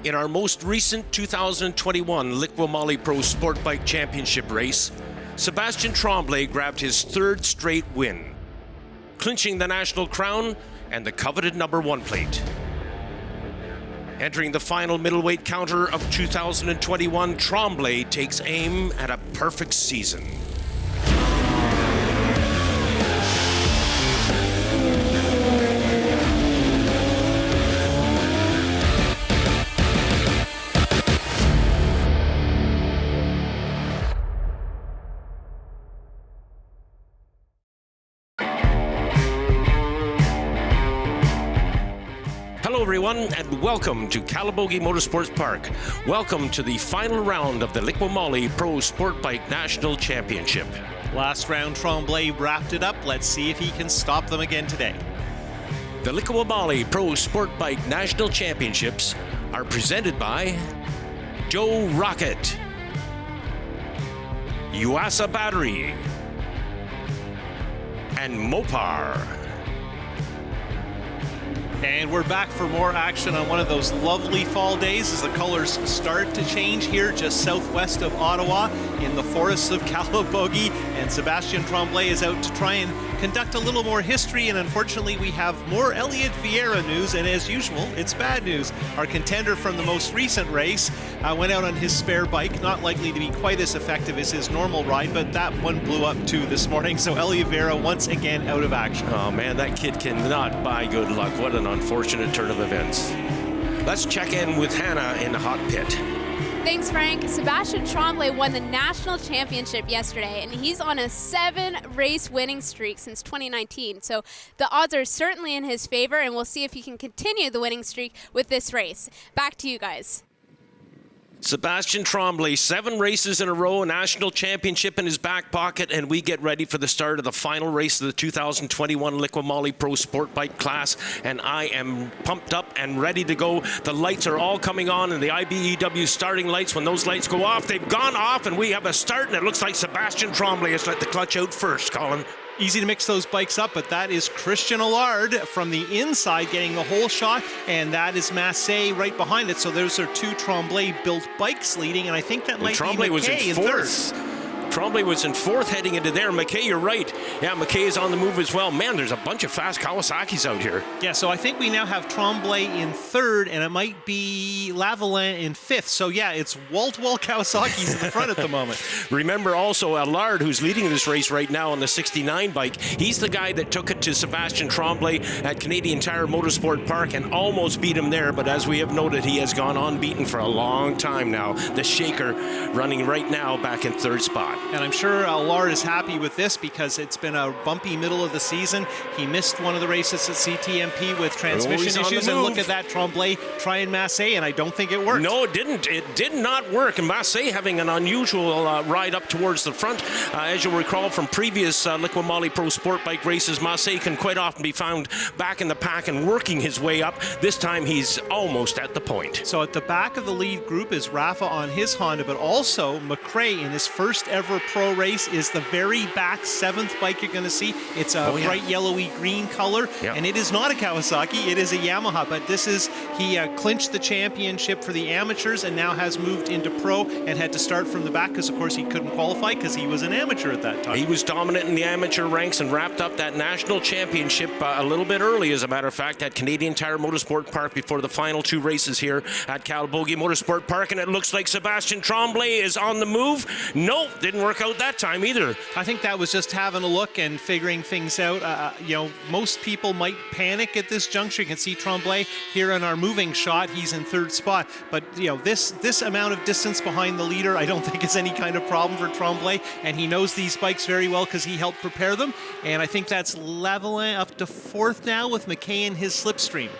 In our most recent 2021 Liqui Moly Pro Sportbike Championship race, Sebastien Tremblay grabbed his third straight win, clinching the national crown and the coveted number 1 plate. Entering the final middleweight counter of 2021, Tremblay takes aim at a perfect season. Hello everyone, and welcome to Calabogie Motorsports Park. Welcome to the final round of the Liqui Moly Pro Sportbike National Championship. Last round, Tremblay wrapped it up. Let's see if he can stop them again today. The Liqui Moly Pro Sportbike National Championships are presented by Joe Rocket, Yuasa Battery, and Mopar. And we're back for more action on one of those lovely fall days as the colors start to change here just southwest of Ottawa in the forests of Calabogie. And Sebastien Tremblay is out to try and conduct a little more history. And unfortunately, we have more Elliott Vieira news. And as usual, it's bad news. Our contender from the most recent race went out on his spare bike, not likely to be quite as effective as his normal ride, but that one blew up too this morning. So Elliott Vieira once again out of action. Oh man, that kid cannot buy good luck. What an unfortunate turn of events. Let's check in with Hannah in the hot pit. Thanks, Frank. Sebastien Tremblay won the national championship yesterday, and he's on a 7-race winning streak since 2019. So the odds are certainly in his favor, and we'll see if he can continue the winning streak with this race. Back to you guys. Sebastien Tremblay, 7 races in a row, a national championship in his back pocket, and we get ready for the start of the final race of the 2021 Liqui Moly Pro Sportbike class, and I am pumped up and ready to go. The lights are all coming on, and the IBEW starting lights, when those lights go off, they've gone off, and we have a start, and it looks like Sebastien Tremblay has let the clutch out first, Colin. Easy to mix those bikes up, but that is Christian Allard from the inside getting the whole shot, and that is Massey right behind it. So those are 2 Tremblay-built bikes leading, and I think that might Tremblay be McKay in third. Tremblay was in 4th heading into there. McKay, you're right. Yeah, McKay is on the move as well. Man, there's a bunch of fast Kawasaki's out here. Yeah, so I think we now have Tremblay in 3rd, and it might be Lavalin in 5th. So yeah, it's wall-to-wall Kawasaki's in the front at the moment. Remember also Allard, who's leading this race right now on the 69 bike. He's the guy that took it to Sebastien Tremblay at Canadian Tire Motorsport Park and almost beat him there. But as we have noted, he has gone unbeaten for a long time now. The Shaker running right now back in 3rd spot. And I'm sure Allard is happy with this because it's been a bumpy middle of the season. He missed one of the races at CTMP with transmission issues. And look at that, Tremblay trying Massey, and I don't think it worked. No, it didn't. It did not work. And Massey having an unusual ride up towards the front. As you'll recall from previous Liqui Moly Pro Sportbike races, Massey can quite often be found back in the pack and working his way up. This time he's almost at the point. So at the back of the lead group is Rafa on his Honda, but also McRae in his first ever pro race is the very back 7th bike you're going to see. It's a bright yellowy green color, and it is not a Kawasaki, it is a Yamaha, but this is, he clinched the championship for the amateurs and now has moved into pro and had to start from the back because of course he couldn't qualify because he was an amateur at that time. He was dominant in the amateur ranks and wrapped up that national championship a little bit early, as a matter of fact, at Canadian Tire Motorsport Park before the final 2 races here at Calabogie Motorsport Park, and it looks like Sebastien Tremblay is on the move. No, didn't work out that time either. I think that was just having a look and figuring things out. You know, most people might panic at this juncture. You can see Tremblay here in our moving shot. He's in 3rd spot. But, you know, this amount of distance behind the leader, I don't think is any kind of problem for Tremblay. And he knows these bikes very well because he helped prepare them. And I think that's Lavalin up to 4th now with McKay in his slipstream.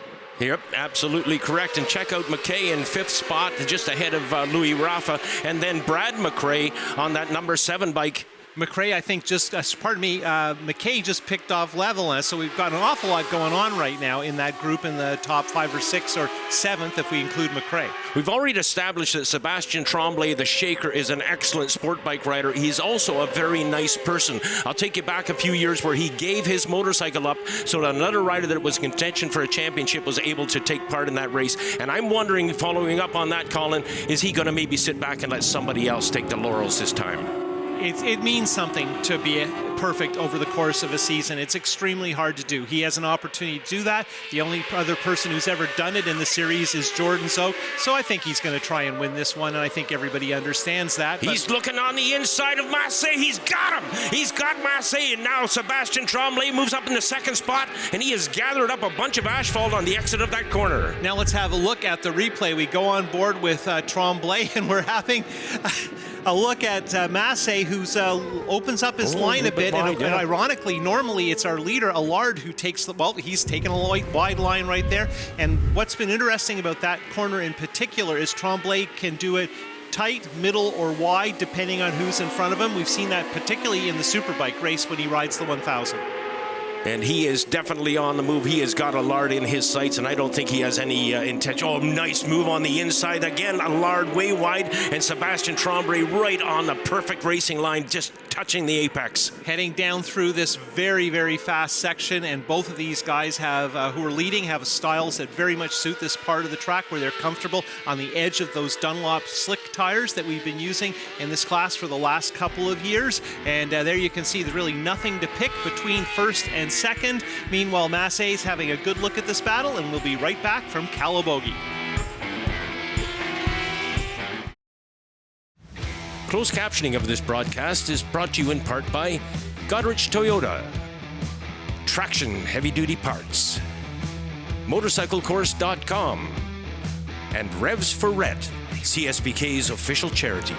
Yep, absolutely correct. And check out McKay in 5th spot, just ahead of Louis Rafa. And then Brad McRae on that number 7 bike McRae, I think, McKay just picked off Levelin, so we've got an awful lot going on right now in that group in the top 5 or 6 or 7th if we include McRae. We've already established that Sebastien Tremblay, the Shaker, is an excellent sport bike rider. He's also a very nice person. I'll take you back a few years where he gave his motorcycle up so that another rider that was in contention for a championship was able to take part in that race. And I'm wondering, following up on that, Colin, is he going to maybe sit back and let somebody else take the laurels this time? It means something to be perfect over the course of a season. It's extremely hard to do. He has an opportunity to do that. The only other person who's ever done it in the series is Jordan Zoke. So I think he's going to try and win this one, and I think everybody understands that. He's looking on the inside of Massey. He's got him. He's got Massey, and now Sebastien Tremblay moves up in the second spot, and he has gathered up a bunch of asphalt on the exit of that corner. Now let's have a look at the replay. We go on board with Tremblay, and we're having a look at Massey, who opens up his line a bit, and ironically, normally it's our leader, Allard, who takes he's taken a wide line right there. And what's been interesting about that corner in particular is Tremblay can do it tight, middle, or wide, depending on who's in front of him. We've seen that particularly in the Superbike race when he rides the 1000. And he is definitely on the move. He has got Allard in his sights, and I don't think he has any intention. Oh, nice move on the inside. Again, Allard way wide, and Sebastien Tremblay right on the perfect racing line, just touching the apex. Heading down through this very, very fast section, and both of these guys have who are leading have styles that very much suit this part of the track where they're comfortable on the edge of those Dunlop slick tires that we've been using in this class for the last couple of years. And there you can see there's really nothing to pick between first and second. Meanwhile, Massey's having a good look at this battle, and we'll be right back from Calabogie. Closed captioning of this broadcast is brought to you in part by Goderich Toyota, Traction Heavy Duty Parts, MotorcycleCourse.com, and Revs for Ret, CSBK's official charity.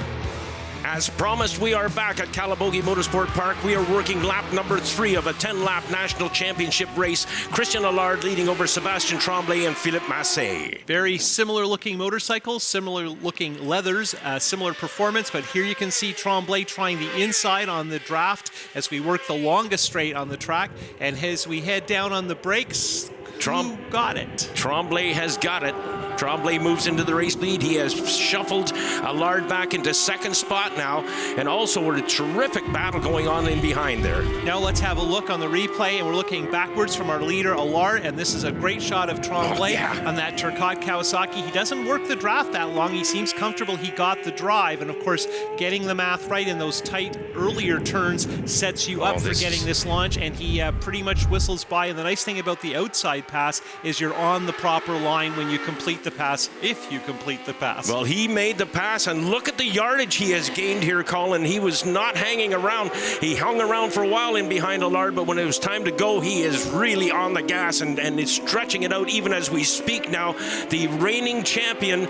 As promised, we are back at Calabogie Motorsport Park. We are working lap number 3 of a 10-lap national championship race. Christian Allard leading over Sebastien Tremblay and Philippe Massey. Very similar looking motorcycles, similar looking leathers, similar performance, but here you can see Tremblay trying the inside on the draft as we work the longest straight on the track. And as we head down on the brakes, who got it? Tremblay has got it. Tremblay moves into the race lead. He has shuffled Allard back into second spot now, and also a terrific battle going on in behind there. Now let's have a look on the replay, and we're looking backwards from our leader, Allard, and this is a great shot of Tremblay on that Turcotte Kawasaki. He doesn't work the draft that long. He seems comfortable. He got the drive, and of course, getting the math right in those tight earlier turns sets you up for getting this launch, and he pretty much whistles by. And the nice thing about the outside pass is you're on the proper line when you complete the pass, if you complete the pass. Well, he made the pass, and look at the yardage he has gained here, Colin. He was not hanging around. He hung around for a while in behind Allard, but when it was time to go, he is really on the gas and is stretching it out even as we speak now. The reigning champion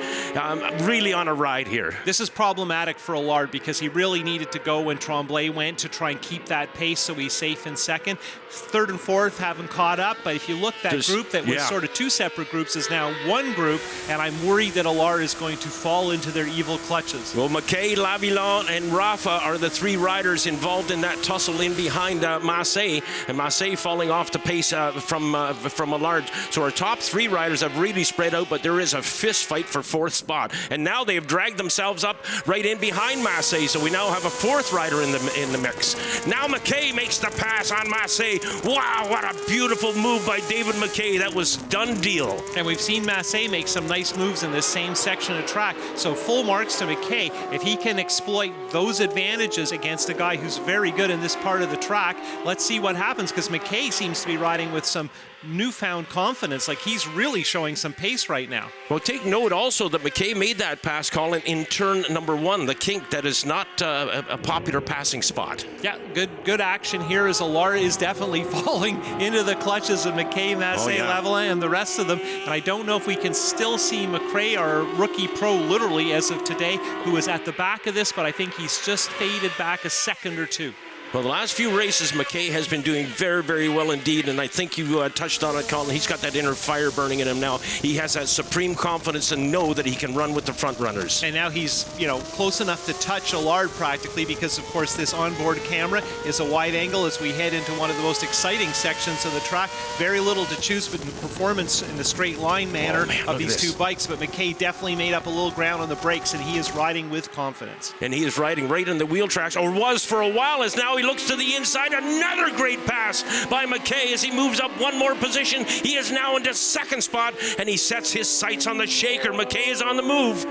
really on a ride here. This is problematic for Allard because he really needed to go when Tremblay went to try and keep that pace so he's safe in second. Third and fourth haven't caught up, but if you look, that group that was sort of 2 separate groups is now 1 group, and I'm worried that Allard is going to fall into their evil clutches. Well, McKay, Lavillon, and Rafa are the 3 riders involved in that tussle in behind Massey, and Massey falling off the pace from Allard. So our top 3 riders have really spread out, but there is a fist fight for 4th spot, and now they've dragged themselves up right in behind Massey, so we now have a 4th rider in the mix. Now McKay makes the pass on Massey. Wow, what a beautiful move by David McKay. That was done deal. And we've seen Massey make some nice moves in this same section of track, so full marks to McKay. If he can exploit those advantages against a guy who's very good in this part of the track, let's see what happens, because McKay seems to be riding with some newfound confidence. Like, he's really showing some pace right now. Well, take note also that McKay made that pass, Colin, in turn number 1, the kink. That is not a popular passing spot. Yeah, good action here as Allard is definitely falling into the clutches of McKay, Massey, Lavillin, and the rest of them. And I don't know if we can still see McRae, our rookie pro, literally as of today, who is at the back of this, but I think he's just faded back a second or 2. Well, the last few races, McKay has been doing very, very well indeed, and I think you touched on it, Colin. He's got that inner fire burning in him now. He has that supreme confidence and know that he can run with the front runners. And now he's, close enough to touch Allard practically because, of course, this onboard camera is a wide angle as we head into one of the most exciting sections of the track. Very little to choose but in performance in the straight line manner of these two bikes, but McKay definitely made up a little ground on the brakes, and he is riding with confidence. And he is riding right in the wheel tracks, or was for a while, as now he looks to the inside. Another great pass by McKay as he moves up one more position. He is now into second spot, and he sets his sights on the shaker. McKay is on the move.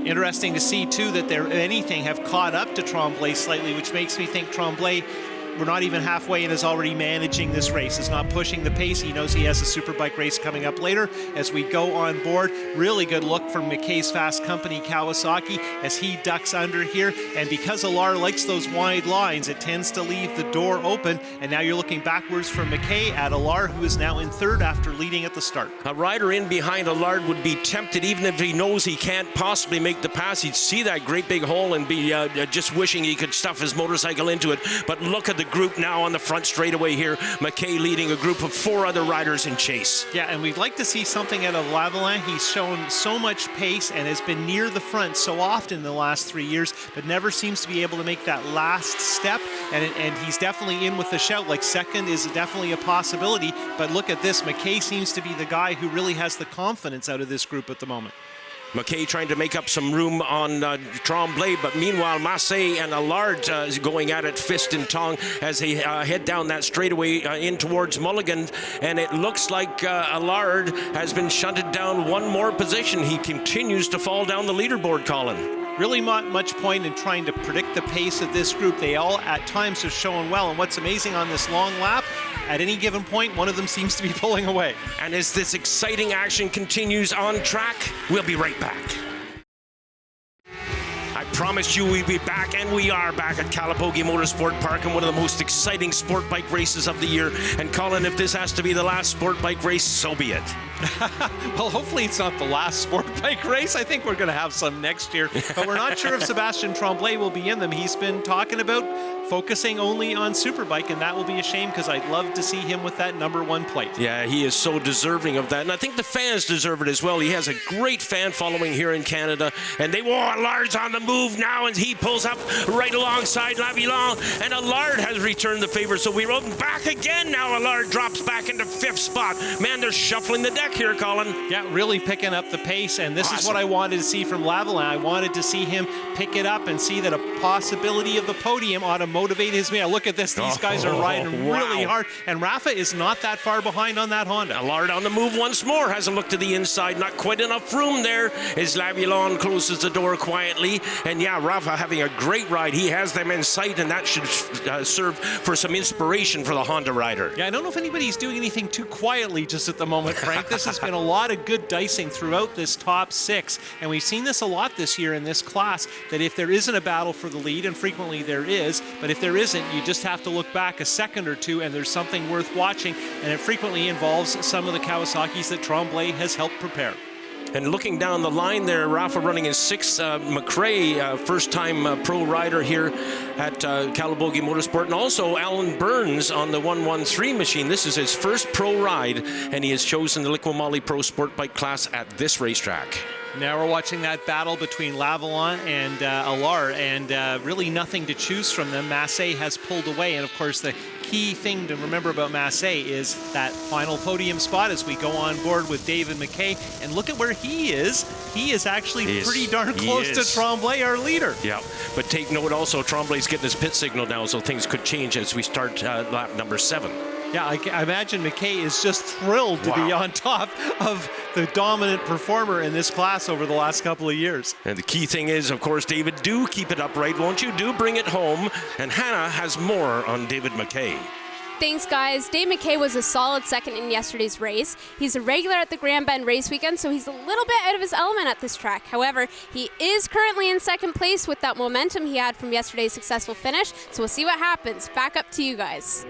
Interesting to see, too, that they're, if anything, have caught up to Tremblay slightly, which makes me think Tremblay, we're not even halfway and is already managing this race. Is not pushing the pace. He knows he has a Superbike race coming up later. As we go on board, really good look from McKay's Fast Company Kawasaki as he ducks under here. And because Allard likes those wide lines, it tends to leave the door open. And now you're looking backwards from McKay at Allard, who is now in third after leading at the start. A rider in behind Allard would be tempted, even if he knows he can't possibly make the pass. He'd see that great big hole and be just wishing he could stuff his motorcycle into it. But look at the group now on the front straightaway here. McKay leading a group of 4 other riders in chase. Yeah, and we'd like to see something out of Lavalin. He's shown so much pace and has been near the front so often in the last 3 years, but never seems to be able to make that last step. And he's definitely in with the shout. Like, second is definitely a possibility. But look at this. McKay seems to be the guy who really has the confidence out of this group at the moment. McKay trying to make up some room on Tremblay, but meanwhile Massey and Allard going at it fist and tongue as they head down that straightaway in towards Mulligan, and it looks like Allard has been shunted down one more position. He continues to fall down the leaderboard, Colin. Really not much point in trying to predict the pace of this group. They all at times have shown well, and what's amazing on this long lap, at any given point, one of them seems to be pulling away. And as this exciting action continues on track, we'll be right back. I promised you we'd be back, and we are back at Calabogie Motorsport Park in one of the most exciting sport bike races of the year. And Colin, if this has to be the last sport bike race, so be it. Well, hopefully it's not the last sport bike race. I think we're going to have some next year, but we're not sure if Sebastien Tremblay will be in them. He's been talking about focusing only on Superbike, and that will be a shame because I'd love to see him with that #1 plate. Yeah, he is so deserving of that, and I think the fans deserve it as well. He has a great fan following here in Canada, and Allard's on the move now, and he pulls up right alongside Lavilon, and Allard has returned the favor, so we rode him back again. Now Allard drops back into 5th spot. Man, they're shuffling the deck here, Colin. Yeah, really picking up the pace, and this is what I wanted to see from Lavalin. I wanted to see him pick it up and see that a possibility of the podium ought to motivate his man. Look at this. These guys are riding really hard, and Rafa is not that far behind on that Honda. Allard on the move once more. Has a look to the inside. Not quite enough room there as Lavilon closes the door quietly. And yeah, Rafa having a great ride. He has them in sight, and that should serve for some inspiration for the Honda rider. Yeah, I don't know if anybody's doing anything too quietly just at the moment, Frank. This has been a lot of good dicing throughout this top 6, and we've seen this a lot this year in this class, that if there isn't a battle for the lead, and frequently there is, but if there isn't, you just have to look back a second or two and there's something worth watching, and it frequently involves some of the Kawasaki's that Tremblay has helped prepare. And looking down the line there, Rafa running in 6th. McRae, first-time pro rider here at Calabogie Motorsport. And also Alan Burns on the 113 machine. This is his first pro ride, and he has chosen the Liqui Moly Pro Sport Bike class at this racetrack. Now we're watching that battle between Lavalin and Allard, and really nothing to choose from them. Massey has pulled away, and of course the key thing to remember about Massey is that final podium spot as we go on board with David McKay. And look at where he is. He is actually pretty darn close to Tremblay, our leader. Yeah, but take note also, Tremblay's getting his pit signal now, so things could change as we start lap number 7. Yeah, I imagine McKay is just thrilled to be on top of the dominant performer in this class over the last couple of years. And the key thing is, of course, David, do keep it upright, won't you? Do bring it home. And Hannah has more on David McKay. Thanks, guys. Dave McKay was a solid second in yesterday's race. He's a regular at the Grand Bend race weekend, so he's a little bit out of his element at this track. However, he is currently in second place with that momentum he had from yesterday's successful finish, so we'll see what happens. Back up to you guys.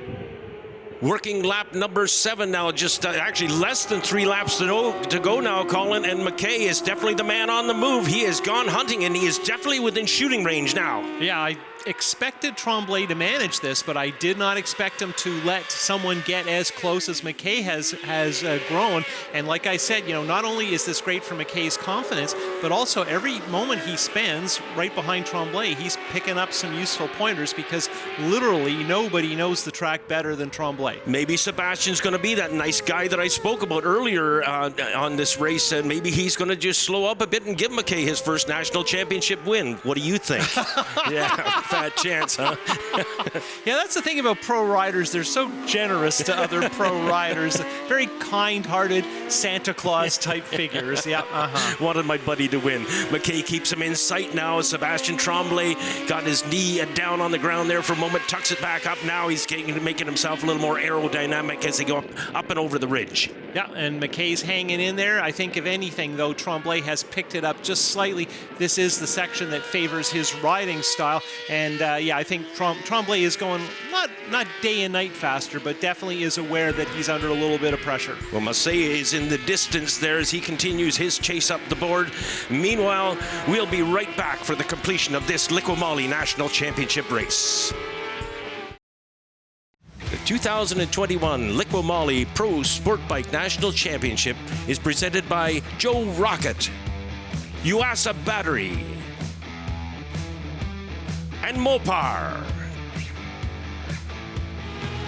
Working lap number 7 now, just actually less than 3 laps to go now, Colin, and McKay is definitely the man on the move. He has gone hunting, and he is definitely within shooting range now. Yeah, expected Tremblay to manage this, but I did not expect him to let someone get as close as McKay has grown. And like I said, you know, not only is this great for McKay's confidence, but also every moment he spends right behind Tremblay, he's picking up some useful pointers, because literally nobody knows the track better than Tremblay. Maybe Sebastian's going to be that nice guy that I spoke about earlier on this race, and maybe he's going to just slow up a bit and give McKay his first national championship win. What do you think? Yeah, fat chance, huh? Yeah, that's the thing about pro riders. They're so generous to other pro riders. Very kind-hearted Santa Claus type figures. Yeah, Wanted my buddy to win. McKay keeps him in sight now. Sebastien Tremblay got his knee down on the ground there for a moment, tucks it back up. Now he's making himself a little more aerodynamic as they go up and over the ridge. Yeah, and McKay's hanging in there. I think if anything, though, Tremblay has picked it up just slightly. This is the section that favors his riding style. And yeah, I think Tremblay is going not day and night faster, but definitely is aware that he's under a little bit of pressure. Well, Massey is in the distance there as he continues his chase up the board. Meanwhile, we'll be right back for the completion of this Liqui Moly National Championship race. The 2021 Liqui Moly Pro Sport Bike National Championship is presented by Joe Rocket, Yuasa Battery, and Mopar.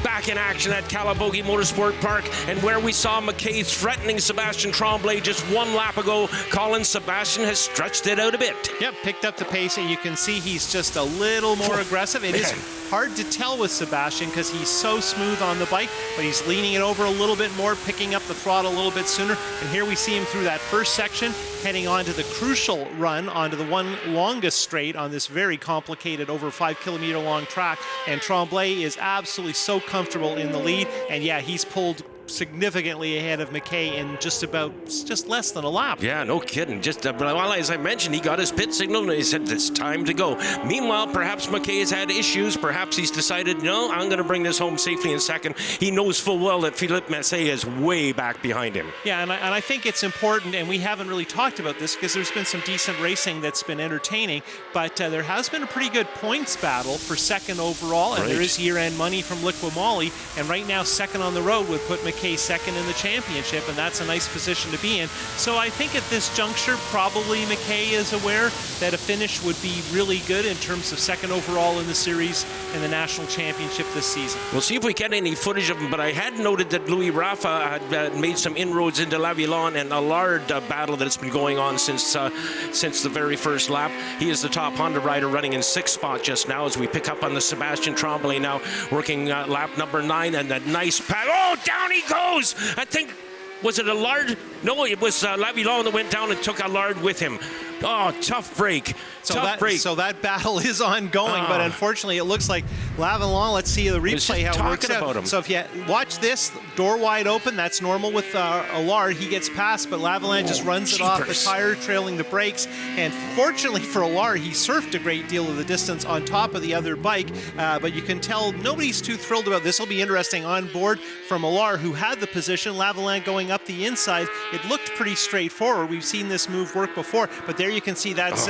Back in action at Calabogie Motorsport Park, and where we saw McKay threatening Sebastien Tremblay just one lap ago, Colin Sebastien has stretched it out a bit. Yep, picked up the pace, and you can see he's just a little more aggressive. It is hard to tell with Sebastien because he's so smooth on the bike, but he's leaning it over a little bit more, picking up the throttle a little bit sooner. And here we see him through that first section, heading on to the crucial run onto the one longest straight on this very complicated, over 5 kilometer long track. And Tremblay is absolutely so comfortable in the lead. And yeah, he's pulled significantly ahead of McKay in just less than a lap. Yeah, no kidding. Well, as I mentioned, he got his pit signal and he said it's time to go. Meanwhile, perhaps McKay has had issues. Perhaps he's decided, no, I'm going to bring this home safely in second. He knows full well that Philippe Massey is way back behind him. Yeah, and I think it's important, and we haven't really talked about this because there's been some decent racing that's been entertaining, but there has been a pretty good points battle for second overall, and there is year-end money from Liqui Moly, and right now second on the road would put McKay second in the championship, and that's a nice position to be in. So I think at this juncture, probably McKay is aware that a finish would be really good in terms of second overall in the series and the national championship this season. We'll see if we get any footage of him, but I had noted that Louis Rafa had made some inroads into Lavillon and Allard battle that's been going on since the very first lap. He is the top Honda rider, running in 6th spot just now as we pick up on the Sebastien Tremblay now, working lap number 9, and that nice pass. Oh, down he goes! I think, was it Allard? No, it was Lavillon that went down and took Allard with him. Oh, tough break. So that battle is ongoing, but unfortunately it looks like Lavillon, let's see the replay how it works out. So if you watch this, door wide open, that's normal with Allard. He gets past, but Lavillon just runs it off the tire, trailing the brakes. And fortunately for Allard, he surfed a great deal of the distance on top of the other bike, but you can tell nobody's too thrilled about this. Will be interesting on board from Allard, who had the position. Lavillon going up the inside. It looked pretty straightforward. We've seen this move work before, but there you can see that's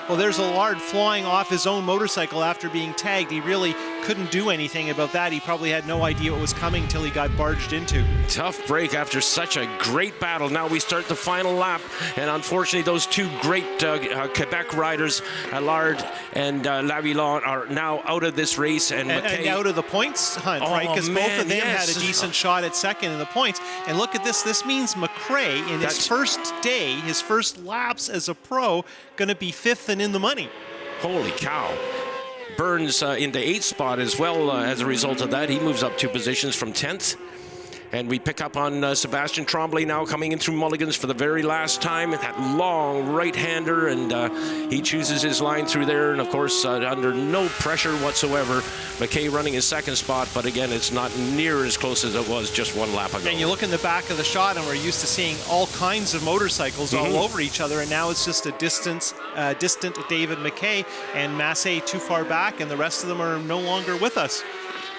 well, there's Allard flying off his own motorcycle after being tagged. He really couldn't do anything about that. He probably had no idea what was coming until he got barged into. Tough break after such a great battle. Now we start the final lap, and unfortunately those two great Quebec riders, Allard and Lavillon, are now out of this race, and out of the points hunt, right? Because both of them had a decent shot at second in the points. And look at this. This means McRae, in his first day, his first laps as a pro, going to be 5th and in the money. Holy cow. Burns into 8th spot as well as a result of that. He moves up 2 positions from 10th. And we pick up on Sebastien Tremblay now coming in through Mulligan's for the very last time. That long right-hander, and he chooses his line through there. And, of course, under no pressure whatsoever, McKay running his 2nd spot. But, again, it's not near as close as it was just 1 lap ago. And you look in the back of the shot, and we're used to seeing all kinds of motorcycles all over each other. And now it's just a distant David McKay and Massey too far back, and the rest of them are no longer with us.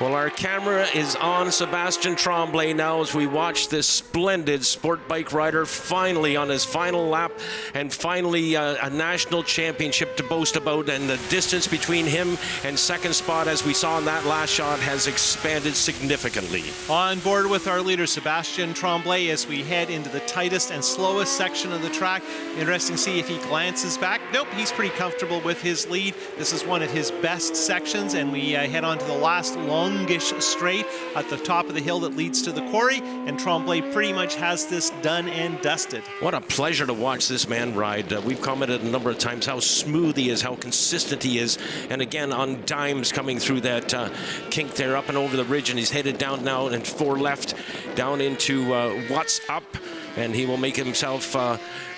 Well, our camera is on Sebastien Tremblay now as we watch this splendid sport bike rider finally on his final lap and finally a national championship to boast about. And the distance between him and second spot, as we saw in that last shot, has expanded significantly. On board with our leader, Sebastien Tremblay, as we head into the tightest and slowest section of the track. Interesting to see if he glances back. Nope, he's pretty comfortable with his lead. This is one of his best sections, and we head on to the last longish straight at the top of the hill that leads to the quarry, and Tremblay pretty much has this done and dusted. What a pleasure to watch this man ride. We've commented a number of times how smooth he is, how consistent he is, and again on dimes coming through that kink there up and over the ridge, and he's headed down now and 4 left down into what's up, and he will make himself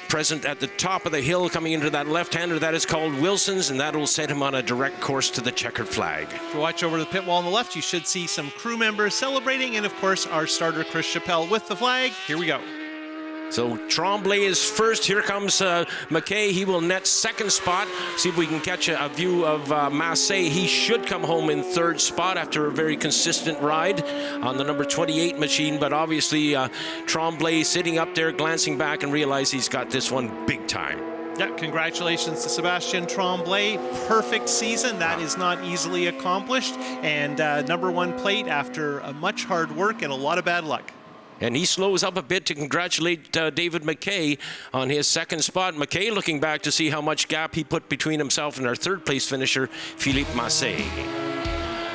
present at the top of the hill coming into that left-hander. That is called Wilson's, and that will set him on a direct course to the checkered flag. If you watch over the pit wall on the left, you should see some crew members celebrating, and of course our starter Chris Chappelle with the flag. Here we go. So Tremblay is first. Here comes McKay. He will net second spot. See if we can catch a view of Massey. He should come home in third spot after a very consistent ride on the number 28 machine. But obviously Tremblay sitting up there, glancing back and realize he's got this one big time. Yeah, congratulations to Sebastien Tremblay. Perfect season. That is not easily accomplished. And number 1 plate after much hard work and a lot of bad luck. And he slows up a bit to congratulate David McKay on his second spot. McKay looking back to see how much gap he put between himself and our third place finisher, Philippe Massey.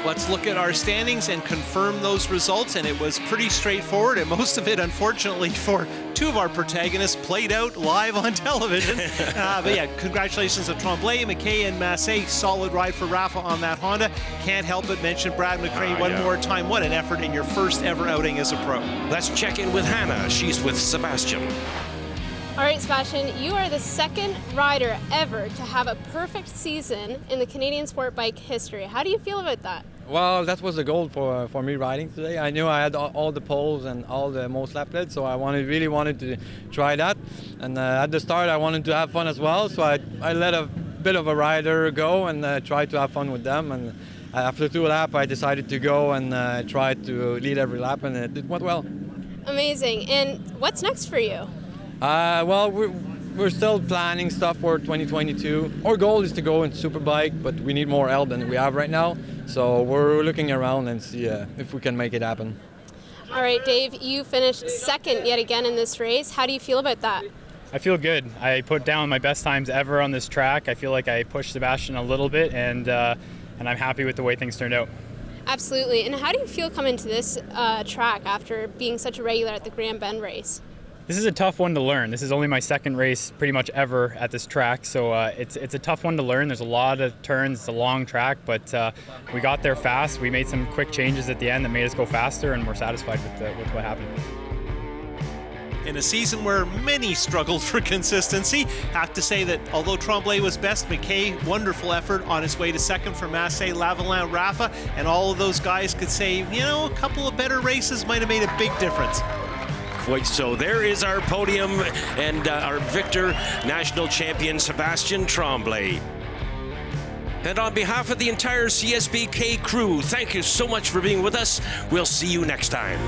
Let's look at our standings and confirm those results, and it was pretty straightforward, and most of it, unfortunately, for 2 of our protagonists, played out live on television. But yeah, congratulations to Tremblay, McKay, and Massey. Solid ride for Rafa on that Honda. Can't help but mention Brad McRae one more time. What an effort in your first ever outing as a pro. Let's check in with Hannah. She's with Sebastien. All right, Sebastien, you are the second rider ever to have a perfect season in the Canadian sport bike history. How do you feel about that? Well, that was the goal for me riding today. I knew I had all the poles and all the most lap leads, so I really wanted to try that. And at the start, I wanted to have fun as well, so I let a bit of a rider go and tried to have fun with them. And after 2 laps, I decided to go and tried to lead every lap, and it went well. Amazing. And what's next for you? Well, we're still planning stuff for 2022. Our goal is to go in Superbike, but we need more help than we have right now. So we're looking around and see if we can make it happen. All right, Dave, you finished second yet again in this race. How do you feel about that? I feel good. I put down my best times ever on this track. I feel like I pushed Sebastien a little bit, and I'm happy with the way things turned out. Absolutely. And how do you feel coming to this track after being such a regular at the Grand Bend race? This is a tough one to learn. This is only my second race pretty much ever at this track, so it's a tough one to learn. There's a lot of turns, it's a long track, but we got there fast. We made some quick changes at the end that made us go faster, and we're satisfied with what happened. In a season where many struggled for consistency, have to say that although Tremblay was best, McKay, wonderful effort on his way to second for Massey, Lavalin, Rafa, and all of those guys could say, you know, a couple of better races might have made a big difference. Quite so. There is our podium and our victor, national champion Sebastien Tremblay. And on behalf of the entire CSBK crew, thank you so much for being with us. We'll see you next time.